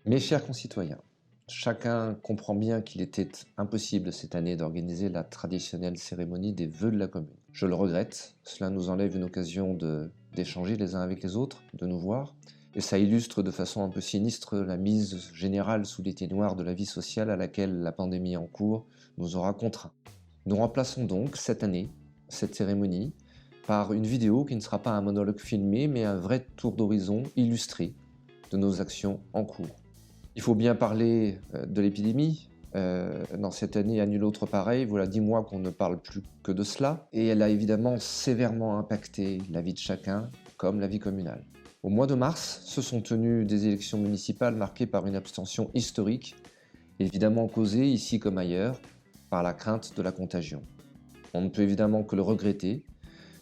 Mes chers concitoyens, chacun comprend bien qu'il était impossible cette année d'organiser la traditionnelle cérémonie des vœux de la commune. Je le regrette, cela nous enlève une occasion d'échanger les uns avec les autres, de nous voir, et ça illustre de façon un peu sinistre la mise générale sous l'été noir de la vie sociale à laquelle la pandémie en cours nous aura contraints. Nous remplaçons donc cette année cette cérémonie par une vidéo qui ne sera pas un monologue filmé, mais un vrai tour d'horizon illustré de nos actions en cours. Il faut bien parler de l'épidémie. Dans cette année à nulle autre pareille, voilà 10 mois qu'on ne parle plus que de cela, et elle a évidemment sévèrement impacté la vie de chacun, comme la vie communale. Au mois de mars, se sont tenues des élections municipales marquées par une abstention historique, évidemment causée, ici comme ailleurs, par la crainte de la contagion. On ne peut évidemment que le regretter,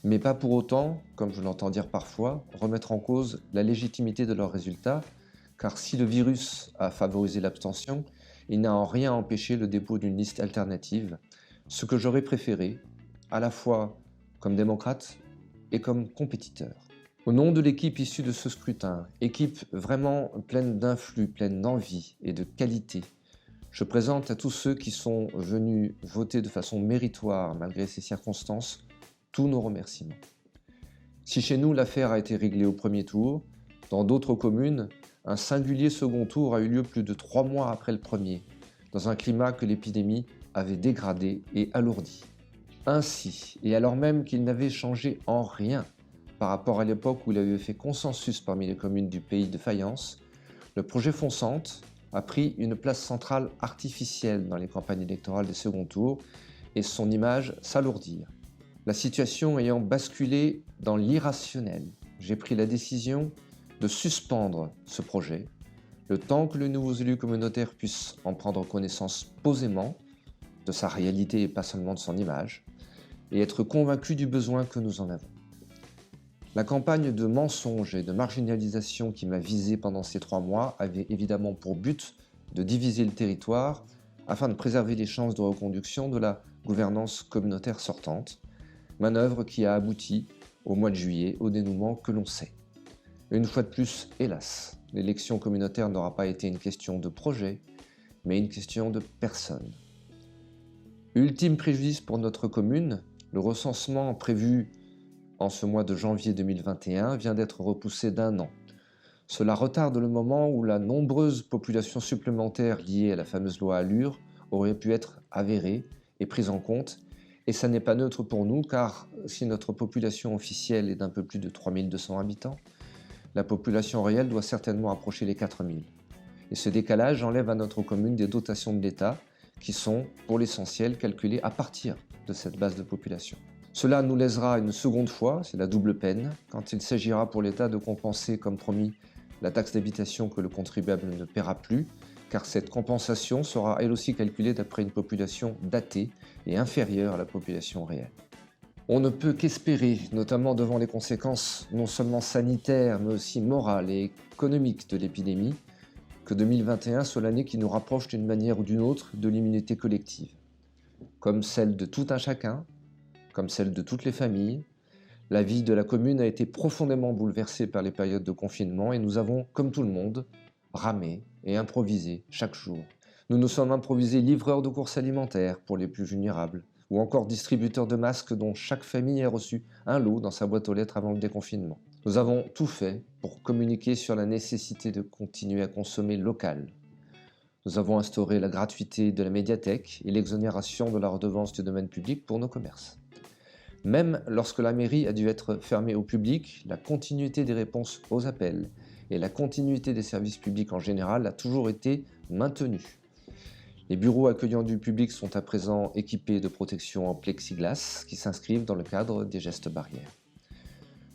mais pas pour autant, comme je l'entends dire parfois, remettre en cause la légitimité de leurs résultats, car si le virus a favorisé l'abstention, il n'a en rien empêché le dépôt d'une liste alternative, ce que j'aurais préféré, à la fois comme démocrate et comme compétiteur. Au nom de l'équipe issue de ce scrutin, équipe vraiment pleine d'influx, pleine d'envie et de qualité, je présente à tous ceux qui sont venus voter de façon méritoire malgré ces circonstances tous nos remerciements. Si chez nous l'affaire a été réglée au premier tour, dans d'autres communes, un singulier second tour a eu lieu plus de 3 mois après le premier, dans un climat que l'épidémie avait dégradé et alourdi. Ainsi, et alors même qu'il n'avait changé en rien par rapport à l'époque où il avait fait consensus parmi les communes du pays de faïence, le projet Fonsante a pris une place centrale artificielle dans les campagnes électorales des seconds tours et son image s'alourdir. La situation ayant basculé dans l'irrationnel, j'ai pris la décision de suspendre ce projet, le temps que les nouveaux élus communautaires puissent en prendre connaissance posément de sa réalité et pas seulement de son image, et être convaincus du besoin que nous en avons. La campagne de mensonges et de marginalisation qui m'a visé pendant ces 3 mois avait évidemment pour but de diviser le territoire afin de préserver les chances de reconduction de la gouvernance communautaire sortante, manœuvre qui a abouti au mois de juillet au dénouement que l'on sait. Une fois de plus, hélas, l'élection communautaire n'aura pas été une question de projet, mais une question de personne. Ultime préjudice pour notre commune, le recensement prévu en ce mois de janvier 2021 vient d'être repoussé d'1 an. Cela retarde le moment où la nombreuse population supplémentaire liée à la fameuse loi Allure aurait pu être avérée et prise en compte, et ça n'est pas neutre pour nous car si notre population officielle est d'un peu plus de 3200 habitants, la population réelle doit certainement approcher les 4000. Et ce décalage enlève à notre commune des dotations de l'État qui sont, pour l'essentiel, calculées à partir de cette base de population. Cela nous lésera une seconde fois, c'est la double peine, quand il s'agira pour l'État de compenser, comme promis, la taxe d'habitation que le contribuable ne paiera plus, car cette compensation sera elle aussi calculée d'après une population datée et inférieure à la population réelle. On ne peut qu'espérer, notamment devant les conséquences non seulement sanitaires, mais aussi morales et économiques de l'épidémie, que 2021 soit l'année qui nous rapproche d'une manière ou d'une autre de l'immunité collective. Comme celle de tout un chacun, comme celle de toutes les familles, la vie de la commune a été profondément bouleversée par les périodes de confinement et nous avons, comme tout le monde, ramé et improvisé chaque jour. Nous nous sommes improvisés livreurs de courses alimentaires pour les plus vulnérables, ou encore distributeurs de masques dont chaque famille a reçu un lot dans sa boîte aux lettres avant le déconfinement. Nous avons tout fait pour communiquer sur la nécessité de continuer à consommer local. Nous avons instauré la gratuité de la médiathèque et l'exonération de la redevance du domaine public pour nos commerces. Même lorsque la mairie a dû être fermée au public, la continuité des réponses aux appels et la continuité des services publics en général a toujours été maintenue. Les bureaux accueillant du public sont à présent équipés de protections en plexiglas qui s'inscrivent dans le cadre des gestes barrières.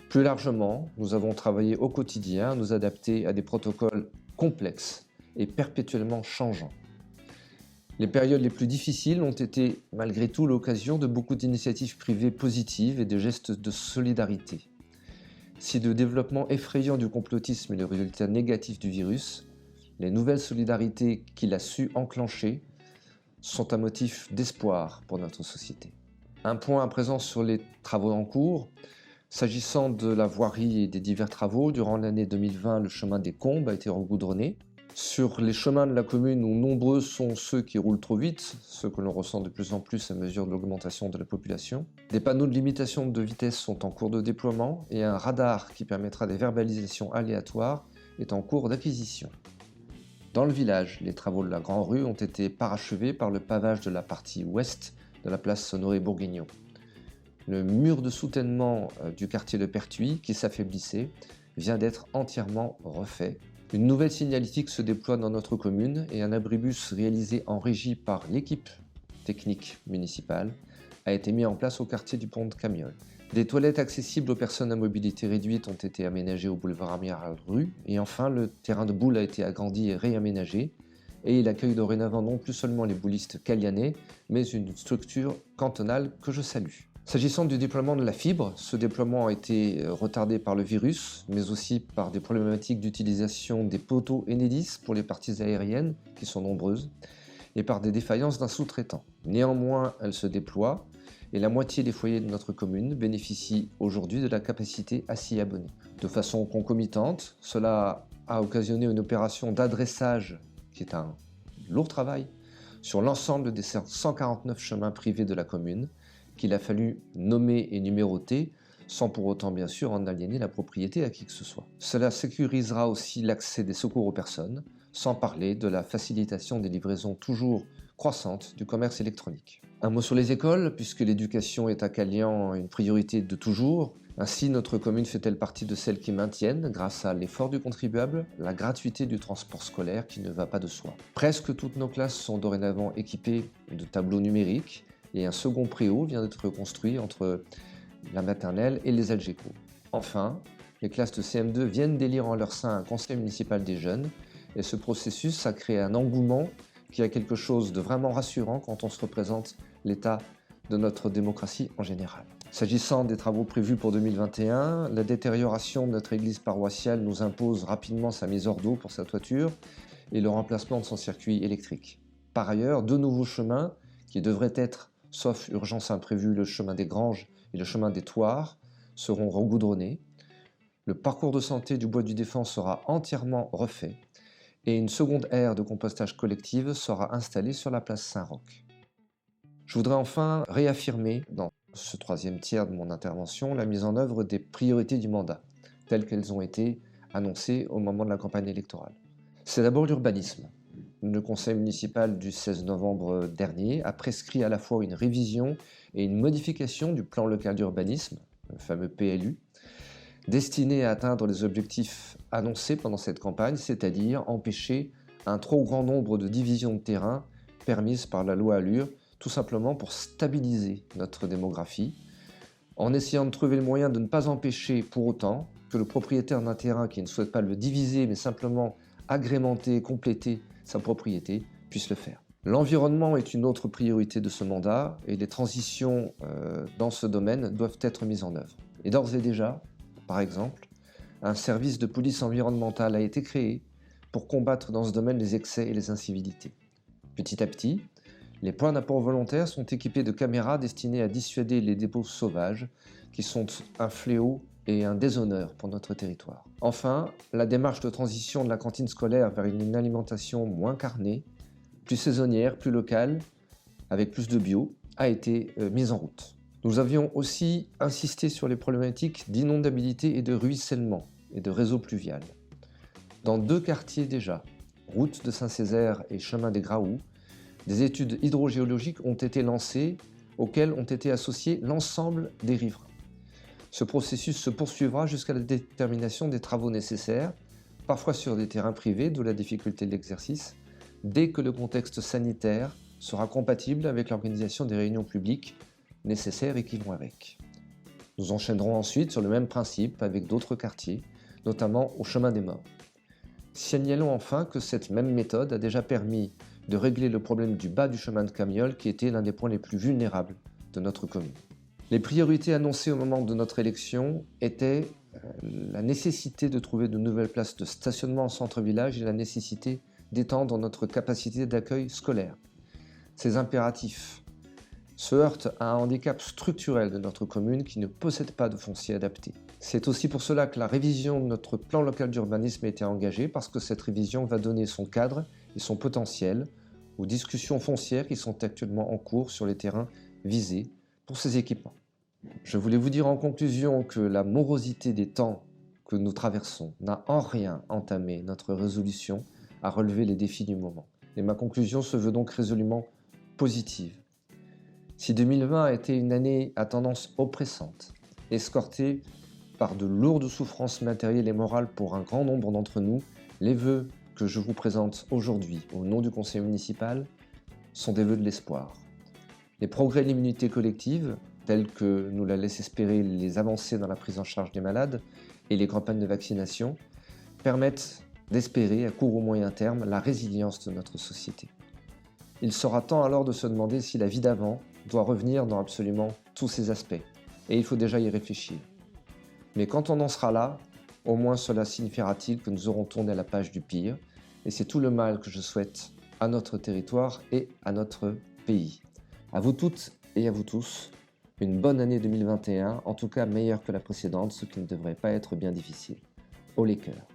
Plus largement, nous avons travaillé au quotidien à nous adapter à des protocoles complexes et perpétuellement changeants. Les périodes les plus difficiles ont été malgré tout l'occasion de beaucoup d'initiatives privées positives et de gestes de solidarité. Si le développement effrayant du complotisme est le résultat négatif du virus, les nouvelles solidarités qu'il a su enclencher sont un motif d'espoir pour notre société. Un point à présent sur les travaux en cours. S'agissant de la voirie et des divers travaux, durant l'année 2020, le chemin des Combes a été regoudronné. Sur les chemins de la commune où nombreux sont ceux qui roulent trop vite, ce que l'on ressent de plus en plus à mesure de l'augmentation de la population, des panneaux de limitation de vitesse sont en cours de déploiement et un radar qui permettra des verbalisations aléatoires est en cours d'acquisition. Dans le village, les travaux de la Grande Rue ont été parachevés par le pavage de la partie ouest de la place Honoré-Bourguignon. Le mur de soutènement du quartier de Pertuis, qui s'affaiblissait, vient d'être entièrement refait. Une nouvelle signalétique se déploie dans notre commune et un abribus réalisé en régie par l'équipe technique municipale a été mis en place au quartier du Pont de Camiol. Des toilettes accessibles aux personnes à mobilité réduite ont été aménagées au boulevard Amiral Rue et enfin le terrain de boule a été agrandi et réaménagé et il accueille dorénavant non plus seulement les boulistes calianais mais une structure cantonale que je salue. S'agissant du déploiement de la fibre, ce déploiement a été retardé par le virus, mais aussi par des problématiques d'utilisation des poteaux Enedis pour les parties aériennes, qui sont nombreuses, et par des défaillances d'un sous-traitant. Néanmoins, elle se déploie, et la moitié des foyers de notre commune bénéficient aujourd'hui de la capacité à s'y abonner. De façon concomitante, cela a occasionné une opération d'adressage, qui est un lourd travail, sur l'ensemble des 149 chemins privés de la commune, qu'il a fallu nommer et numéroter, sans pour autant bien sûr en aliéner la propriété à qui que ce soit. Cela sécurisera aussi l'accès des secours aux personnes, sans parler de la facilitation des livraisons toujours croissantes du commerce électronique. Un mot sur les écoles, puisque l'éducation est à Calian une priorité de toujours. Ainsi, notre commune fait-elle partie de celles qui maintiennent, grâce à l'effort du contribuable, la gratuité du transport scolaire qui ne va pas de soi. Presque toutes nos classes sont dorénavant équipées de tableaux numériques, et un second préau vient d'être construit entre la maternelle et les Algeco. Enfin, les classes de CM2 viennent d'élire en leur sein un conseil municipal des jeunes, et ce processus a créé un engouement qui a quelque chose de vraiment rassurant quand on se représente l'état de notre démocratie en général. S'agissant des travaux prévus pour 2021, la détérioration de notre église paroissiale nous impose rapidement sa mise hors d'eau pour sa toiture et le remplacement de son circuit électrique. Par ailleurs, deux nouveaux chemins qui devraient être, sauf urgence imprévue, le chemin des Granges et le chemin des Thoires, seront regoudronnés. Le parcours de santé du Bois du Défend sera entièrement refait et une seconde aire de compostage collective sera installée sur la place Saint-Roch. Je voudrais enfin réaffirmer dans ce troisième tiers de mon intervention la mise en œuvre des priorités du mandat, telles qu'elles ont été annoncées au moment de la campagne électorale. C'est d'abord l'urbanisme. Le conseil municipal du 16 novembre dernier a prescrit à la fois une révision et une modification du plan local d'urbanisme, le fameux PLU, destiné à atteindre les objectifs annoncés pendant cette campagne, c'est-à-dire empêcher un trop grand nombre de divisions de terrain permises par la loi Allure, tout simplement pour stabiliser notre démographie, en essayant de trouver le moyen de ne pas empêcher pour autant que le propriétaire d'un terrain qui ne souhaite pas le diviser, mais simplement agrémenter, compléter sa propriété, puisse le faire. L'environnement est une autre priorité de ce mandat et les transitions dans ce domaine doivent être mises en œuvre. Et d'ores et déjà, par exemple, un service de police environnementale a été créé pour combattre dans ce domaine les excès et les incivilités. Petit à petit, les points d'apport volontaires sont équipés de caméras destinées à dissuader les dépôts sauvages qui sont un fléau et un déshonneur pour notre territoire. Enfin, la démarche de transition de la cantine scolaire vers une alimentation moins carnée, plus saisonnière, plus locale, avec plus de bio, a été mise en route. Nous avions aussi insisté sur les problématiques d'inondabilité et de ruissellement et de réseau pluvial. Dans deux quartiers déjà, route de Saint-Césaire et chemin des Graous, des études hydrogéologiques ont été lancées auxquelles ont été associés l'ensemble des riverains. Ce processus se poursuivra jusqu'à la détermination des travaux nécessaires, parfois sur des terrains privés, d'où la difficulté de l'exercice, dès que le contexte sanitaire sera compatible avec l'organisation des réunions publiques nécessaires et qui vont avec. Nous enchaînerons ensuite sur le même principe avec d'autres quartiers, notamment au chemin des Morts. Signalons enfin que cette même méthode a déjà permis de régler le problème du bas du chemin de Camiol qui était l'un des points les plus vulnérables de notre commune. Les priorités annoncées au moment de notre élection étaient la nécessité de trouver de nouvelles places de stationnement en centre-village et la nécessité d'étendre notre capacité d'accueil scolaire. Ces impératifs se heurte à un handicap structurel de notre commune qui ne possède pas de foncier adapté. C'est aussi pour cela que la révision de notre plan local d'urbanisme a été engagée, parce que cette révision va donner son cadre et son potentiel aux discussions foncières qui sont actuellement en cours sur les terrains visés pour ces équipements. Je voulais vous dire en conclusion que la morosité des temps que nous traversons n'a en rien entamé notre résolution à relever les défis du moment. Et ma conclusion se veut donc résolument positive. Si 2020 a été une année à tendance oppressante, escortée par de lourdes souffrances matérielles et morales pour un grand nombre d'entre nous, les vœux que je vous présente aujourd'hui au nom du conseil municipal sont des vœux de l'espoir. Les progrès de l'immunité collective, tels que nous la laissent espérer les avancées dans la prise en charge des malades et les campagnes de vaccination, permettent d'espérer à court ou moyen terme la résilience de notre société. Il sera temps alors de se demander si la vie d'avant doit revenir dans absolument tous ses aspects, et il faut déjà y réfléchir. Mais quand on en sera là, au moins cela signifiera-t-il que nous aurons tourné la page du pire, et c'est tout le mal que je souhaite à notre territoire et à notre pays. À vous toutes et à vous tous, une bonne année 2021, en tout cas meilleure que la précédente, ce qui ne devrait pas être bien difficile. Haut les cœurs.